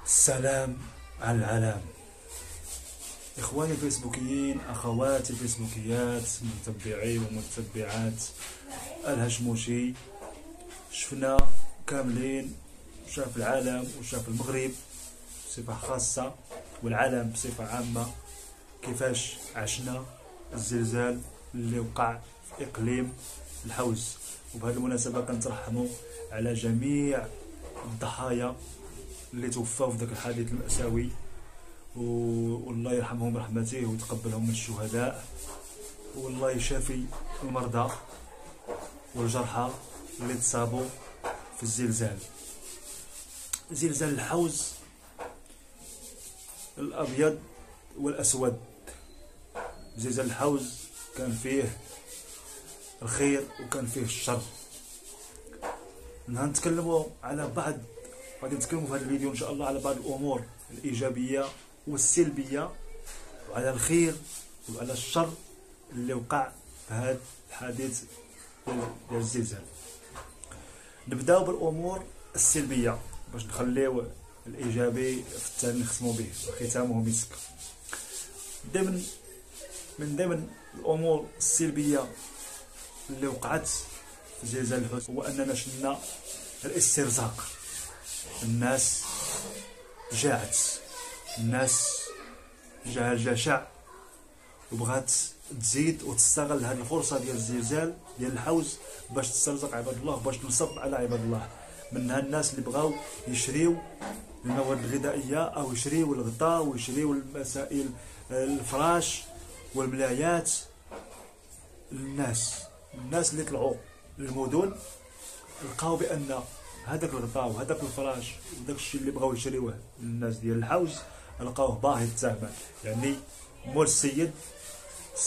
السلام على العالم. إخواني الفيسبوكيين، أخواتي الفيسبوكيات، متبعي ومتبعات الهشموشي، شفنا كاملين، شاف العالم وشاف المغرب بصفة خاصة والعالم بصفة عامة كيفاش عشنا الزلزال اللي وقع في إقليم الحوز. وبهذه المناسبة كنترحموا على جميع الضحايا اللي توفاو في ذاك الحادث المأساوي، والله يرحمهم برحمته ويتقبلهم من الشهداء، والله يشافي المرضى والجرحى اللي تصابوا في الزلزال. زلزال الحوز الأبيض والأسود. زلزال الحوز كان فيه الخير وكان فيه الشر. نتكلموا على بعض، غادي نتكلموا في هذا الفيديو ان شاء الله على بعض الامور الايجابيه والسلبيه، وعلى الخير وعلى الشر اللي وقع في هذا الحادث ديال الزلزال. نبداو بالامور السلبيه باش نخليو الايجابي في الثاني نختموا به ختامه مسك. ضمن الامور السلبيه اللي وقعت في زلزال الحوت هو اننا شفنا الاسترزاق. الناس جاعت، الناس جاها الجشع وبغات تزيد وتستغل هذه الفرصه ديال الزلزال ديال الحوز باش تسترزق عباد الله، باش تنصب على عباد الله. منها الناس اللي بغاو يشريو المواد الغذائيه او يشريو الغطاء ويشريو المسائل الفراش والملايات. الناس اللي طلعوا للمدن لقاو بان هذاك الغطاء وهذاك الفراش وداك الشيء اللي بغاو يشريوه الناس ديال الحوز لقاوه باهظ الثمن. يعني مول السيد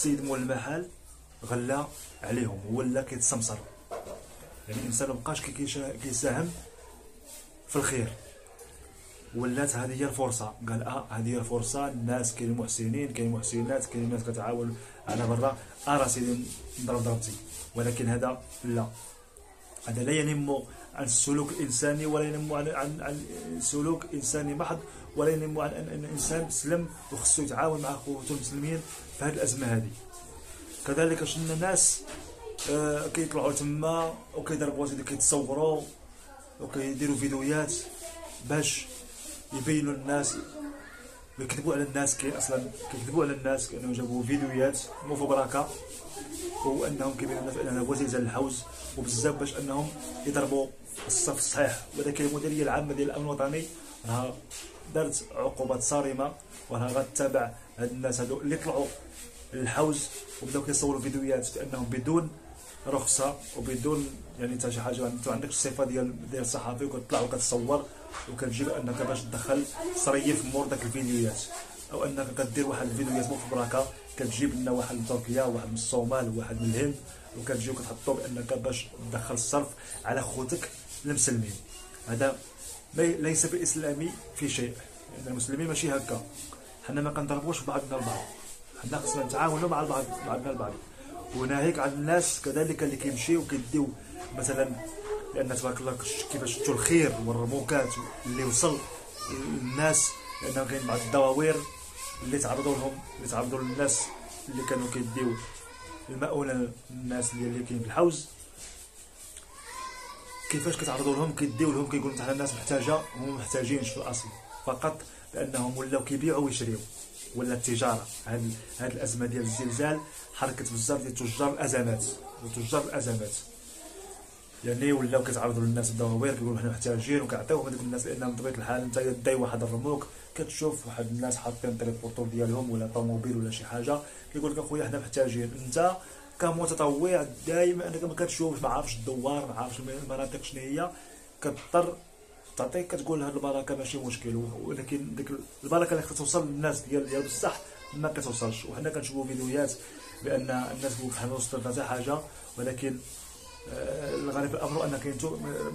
مول المحل غلا عليهم ولا كيتسمسر. يعني الانسان مبقاش كيساهم في الخير. ولات هذه هي الفرصه، قال هذه هي الفرصه. الناس كاين المحسنين، كاين محسنات، كاين ناس كتعاون على برا. سيدي نضرب ضربتي، ولكن هذا لا، هذا لا ينم عن السلوك الانساني ولا ينم عن سلوك انساني محض، ولا ينم عن ان الانسان مسلم وخصو يتعاون مع اخوته المسلمين في هذه الازمه هذه. كذلك شفنا ناس كيطلعوا تما وكيضربوا كيتصوروا وكيديروا فيديوهات باش يبينوا الناس ويكذبوا على الناس. كاين اصلا كيكذبوا على الناس كانهم جابوا فيديوهات مفبركه وانهم كيبينوا الناس ان هو زلزال الحوز وبزاف باش انهم يضربوا الصف الصحيح. ولكن المديريه العامه ديال الامن الوطني راها دارت عقوبات صارمه وراها غتتابع هاد الناس هادو اللي طلعوا للحوز وبداو كيصوروا فيديوهات بانهم بدون رخصه وبدون يعني حتى شي حاجه. انت ما عندكش الصفه ديال الصحفي وكتطلع وكتصور وكتجيب انك باش تدخل صريف مور داك الفيديوهات، او انك كدير واحد الفيديوهات مفبركه كتجيب لنا واحد من تركيا وواحد من الصومال وواحد من الهند وكتجي وكتحطو بانك باش تدخل الصرف على خوتك المسلمين. هذا ليس بالاسلامي في شيء، لان المسلمين ماشي هكا. حنا ما كنضربوش بعضنا البعض، حنا خصنا نتعاونوا مع بعضنا البعض. وناهيك على الناس كذلك اللي كيمشيو وكيديو مثلا، لان تبارك الله كيفاش شفتوا الخير والرموكات اللي وصل للناس، لان كاين بعض الدواوير اللي تعرضوا للناس اللي كانوا كيديو المؤونه للناس اللي كاين في الحوز. كيفاش كتعرضوا لهم كيديو لهم كيقولوا حنا الناس محتاجه، هم محتاجينش في الاصل، فقط لانهم ولاو كيبيعوا ويشريوا. ولا التجاره. هاد الازمه ديال الزلزال حركت بزاف ديال تجار الازمات يعني ولاو كيتعرضوا للناس الدواوير كيقولوا حنا محتاجين وكيعطيوهم هذوك الناس، لان بطبيعه الحال انت داي واحد الرموك كتشوف واحد الناس حاطين تليبورتور ديالهم ولا طوموبيل ولا شي حاجه كيقول لك اخويا حنا محتاجين. انت كمتطوع دائما انك ما كتشوفش، ما عارفش الدوار، ما عارفش المناطق شنو هي، كتضطر تعطيك كتقول هاد البركه ماشي مشكل، ولكن ديك البركه اللي كتوصل للناس ديال بصح ما كتوصلش. وحنا كنشوفوا فيديوهات بان الناس كيقولوا حنا وصلت حتى حاجه، ولكن الغريب في الامر ان كاين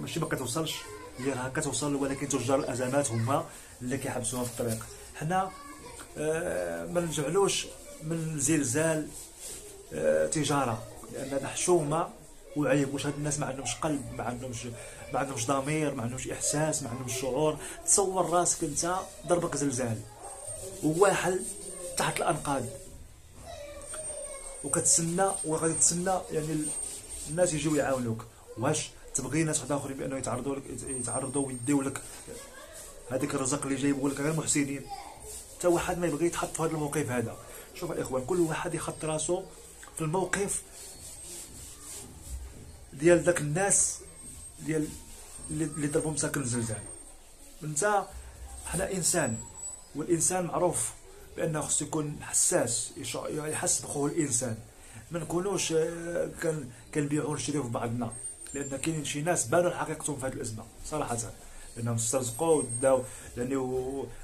ماشي ما كتوصلش، هي راه كتوصل، ولكن تجار الازمات هما اللي كيحبسوها في الطريق. حنا ما نجعلوش من الزلزال تجاره، لان هذا حشومه وعيب. واش هاد الناس ما عندهمش قلب، ما عندهمش ما عندهمش ضمير، ما عندهمش احساس، ما عندهمش شعور. تصور راسك انت ضربك زلزال وواحد تحت الانقاض وكتسنى وغادي تسنى يعني الناس يجيو يعاونوك، واش تبغي ناس واحد اخرين بانه يتعرضوا ويديو لك هذيك الرزق اللي جايبوا لك غير محسنين؟ حتى واحد ما يبغي يتحط في هذا الموقف هذا. شوف الاخوان، كل واحد يحط راسو في الموقف ديال داك الناس ديال اللي ضربهم ساكن الزلزال. انت حنا انسان، والانسان معروف بانه خصو يكون حساس، يحس بخوه الانسان. ما نكونوش كنبيعوا ونشريو في بعضنا، لان كاينين شي ناس بانوا حقيقتهم في هذه الازمه صراحه، لانهم استرزقوا وداو يعني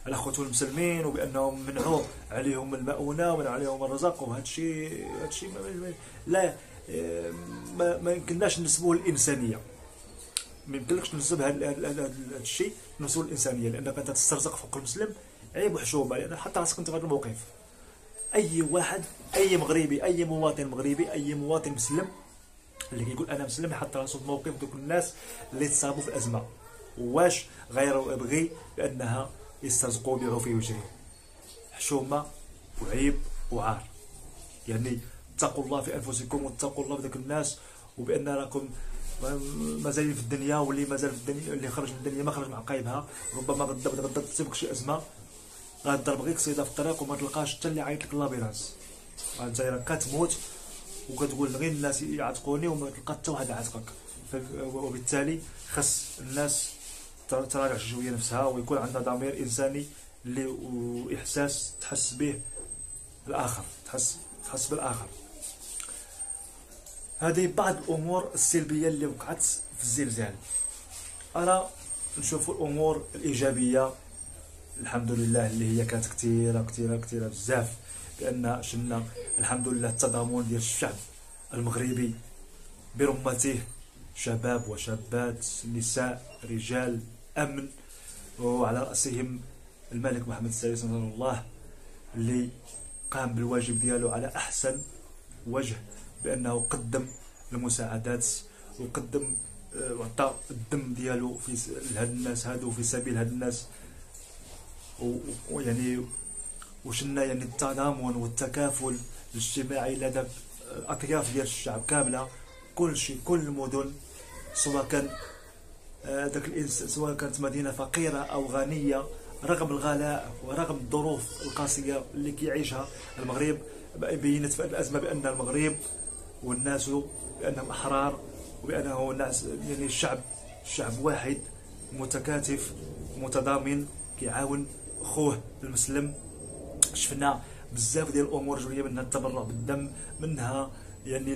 على خوتهم المسلمين، وبانهم منعوا عليهم المؤونه ومنعوا عليهم الرزق. وهذا الشيء لا ما يمكنناش نسبوه للانسانيه، ما يمكنلكش نسب هذا الشيء نسبوه للانسانيه، لانك انت تسترزق فوق المسلم عيب وحشومه. لان حتى راسك انت في هذا الموقف، اي واحد، اي مغربي، اي مواطن مغربي، اي مواطن مسلم اللي كيقول انا مسلم يحط راسو في موقف دوك الناس اللي تصابوا في الازمه. واش غير يبغي بانها يسترزقوا ويبيعوا فيه ويشريوا؟ حشومه وعيب وعار. يعني اتقوا الله في انفسكم واتقوا الله في ذوك الناس، وبان راكم مازالين في الدنيا، واللي مازال في الدنيا اللي خرج من الدنيا ما خرج مع قايبها. ربما غدا تصيبك شي ازمه، غتضرب غير قصيده في الطريق وما تلقاش حتى اللي عيط لك لابيرانس، انت كتموت وكتقول غير الناس يعتقوني وما تلقى حتى واحد يعتقك. وبالتالي خص الناس تراجع شويه نفسها، ويكون عندها ضمير انساني اللي واحساس تحس به الاخر، تحس بالاخر. هذه بعض الامور السلبيه اللي وقعت في الزلزال. انا نشوف الامور الايجابيه الحمد لله اللي هي كانت كثيره كثيره كثيره بزاف، بان شلنا الحمد لله التضامن ديال الشعب المغربي برمته، شباب وشابات، نساء، رجال، امن، وعلى راسهم الملك محمد السادس رحمه الله، اللي قام بالواجب ديالو على احسن وجه، بانه قدم المساعدات وقدم وعطى الدم ديالو في هاد الناس هادو في سبيل هاد الناس. ويعني وشلنا يعني التضامن والتكافل الاجتماعي لدى الاطياف ديال الشعب كامله، كل شيء، كل المدن، سواء كان داك الانسان، سواء كانت مدينه فقيره او غنيه، رغم الغلاء ورغم الظروف القاسيه اللي كيعيشها المغرب. بينت في الازمه بان المغرب والناس بانهم احرار، وبانه الناس يعني الشعب واحد متكاتف متضامن كيعاون خوه المسلم. شفنا بزاف ديال الامور جويه، منها التبرع بالدم، منها يعني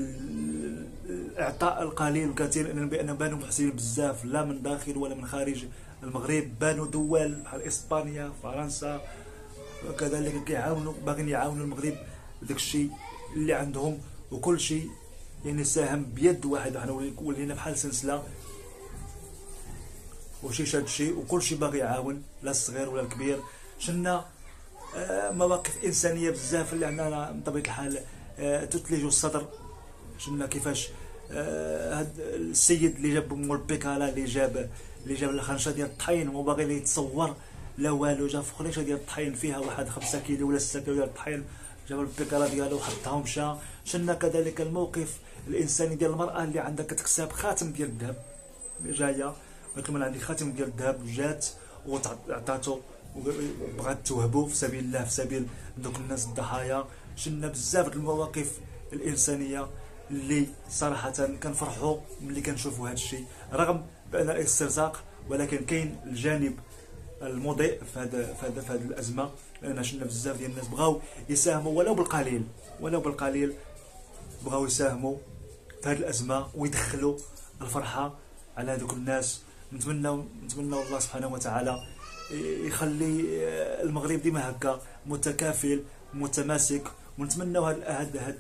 الاعطاء القليل والكثير، بان بانوا محسنين بزاف لا من داخل ولا من خارج المغرب. بانوا دول بحال اسبانيا، فرنسا كذلك كيعاونوا، باغيين يعاونوا المغرب بداك الشيء اللي عندهم، وكل شيء يعني ساهم بيد واحده. حنا ولينا بحال سلسله وشي شاد شيء، وكل شيء باغي يعاون، لا الصغير ولا الكبير. شلنا مواقف انسانيه بزاف اللي عندنا بطبيعه الحال تثلج الصدر. شلنا كيفاش هاد السيد اللي جاب مول البيكالا، اللي جاب الخنشه ديال الطحين وما باغي يتصور لا والو، جاب خنشه ديال الطحين فيها واحد 5 كيلو ولا 6 كيلو ديال الطحين، جاب البيكالا ديالو وحطها ومشى. شلنا كذلك الموقف الانساني ديال المراه اللي عندها كتكسب خاتم ديال الذهب، جايه قالت لهم انا عندي خاتم ديال الذهب، جات وعطاتو وبغات توهبو في سبيل الله، في سبيل دوك الناس الضحايا. شلنا بزاف د المواقف الانسانيه اللي صراحه كنفرحوا ملي كنشوفوا هذا الشيء، رغم بان الاسترزاق، ولكن كاين الجانب المضيء في هذا الازمه. لان شلنا بزاف ديال الناس بغاو يساهموا ولو بالقليل بغاو يساهموا في هذه الازمه ويدخلوا الفرحه على هذوك الناس. نتمنى الله سبحانه وتعالى يخلي المغرب ديما هكا متكافل متماسك، ونتمنى هذا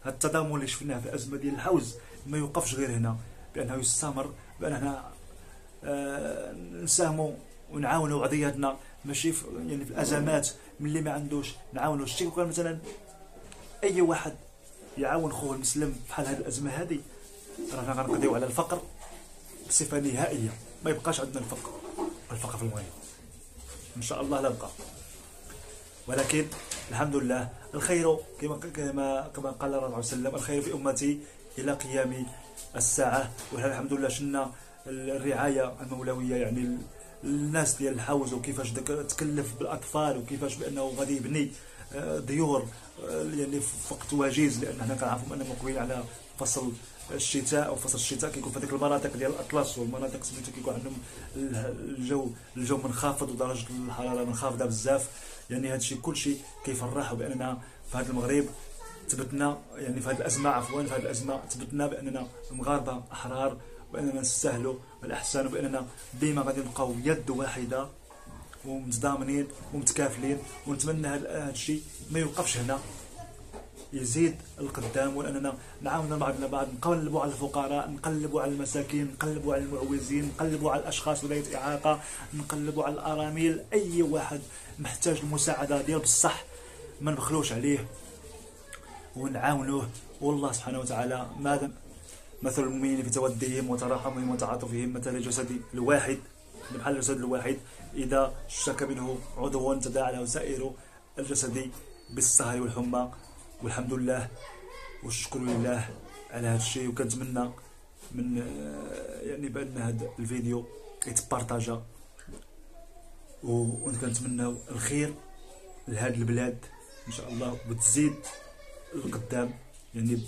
التضامن اللي شفناه في الازمه ديال الحوز ما يوقفش غير هنا، بانه يستمر، باننا نساهموا ونعاونوا بعضياتنا، ماشي يعني في الازمات ملي ما عندوش نعاونوا. شتي كان مثلا اي واحد يعاون خوه المسلم بحال هذه الازمه هذه، رانا غنقضيو على الفقر بصفه نهائيه، ما يبقاش عندنا الفقر في المغرب ان شاء الله لا بقى. ولكن الحمد لله الخير كما قال الرسول صلى الله عليه وسلم: الخير في امتي الى قيام الساعه. والحمد لله شلنا الرعايه المولويه، يعني الناس ديال الحوز وكيفاش تكلف بالاطفال وكيفاش بانه غادي يبني ديور يعني في وقت وجيز، لان حنا كنعرفوا اننا مقبلين على فصل الشتاء. وفصل الشتاء كيكون في هذيك المناطق ديال الاطلس والمناطق سميتو كيكون عندهم الجو منخفض ودرجه الحراره منخفضه بزاف. يعني هادشي كلشي كيفرح باننا في هذا المغرب ثبتنا، يعني في هذه الازمه عفوا في هذه الازمه ثبتنا باننا مغاربه احرار، واننا نستاهلوا الاحسان، وباننا ديما غادي نبقاو يد واحده ومتضامنين ومتكافلين. ونتمنى هذا الشيء ما يوقفش هنا، يزيد القدام، واننا نعاونوا بعضنا بعض، نقلبوا على الفقراء، نقلبوا على المساكين، نقلبوا على المعوزين، نقلبوا على الاشخاص ذوي اعاقه، نقلبوا على الارامل. اي واحد محتاج المساعده ديال بصح ما نبخلوش عليه ونعاونوه. والله سبحانه وتعالى مثل المؤمنين في تودهم وتراحمهم وتعاطفهم مثل الجسد الواحد، بحال الجسد الواحد اذا اشتكى منه عضو تداعى له سائر الجسد بالسهر والحمى. والحمد لله والشكر لله على هذا الشيء. وكنتمنى من يعني بان هذا الفيديو يتبارطاجا، وكنتمناو الخير لهذه البلاد ان شاء الله، وتزيد القدام يعني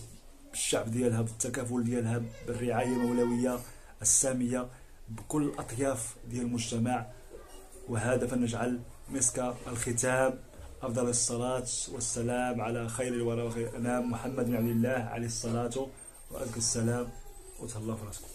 بالشعب ديالها، بالتكافل ديالها، بالرعايه المولويه الساميه بكل الاطياف ديال المجتمع. وهذا فلنجعل مسك الختام. أفضل الصلاة والسلام على خير الورى وخير الأنام محمد بن عبد الله عليه الصلاة وأزكى السلام، وتهلاو في راسكم.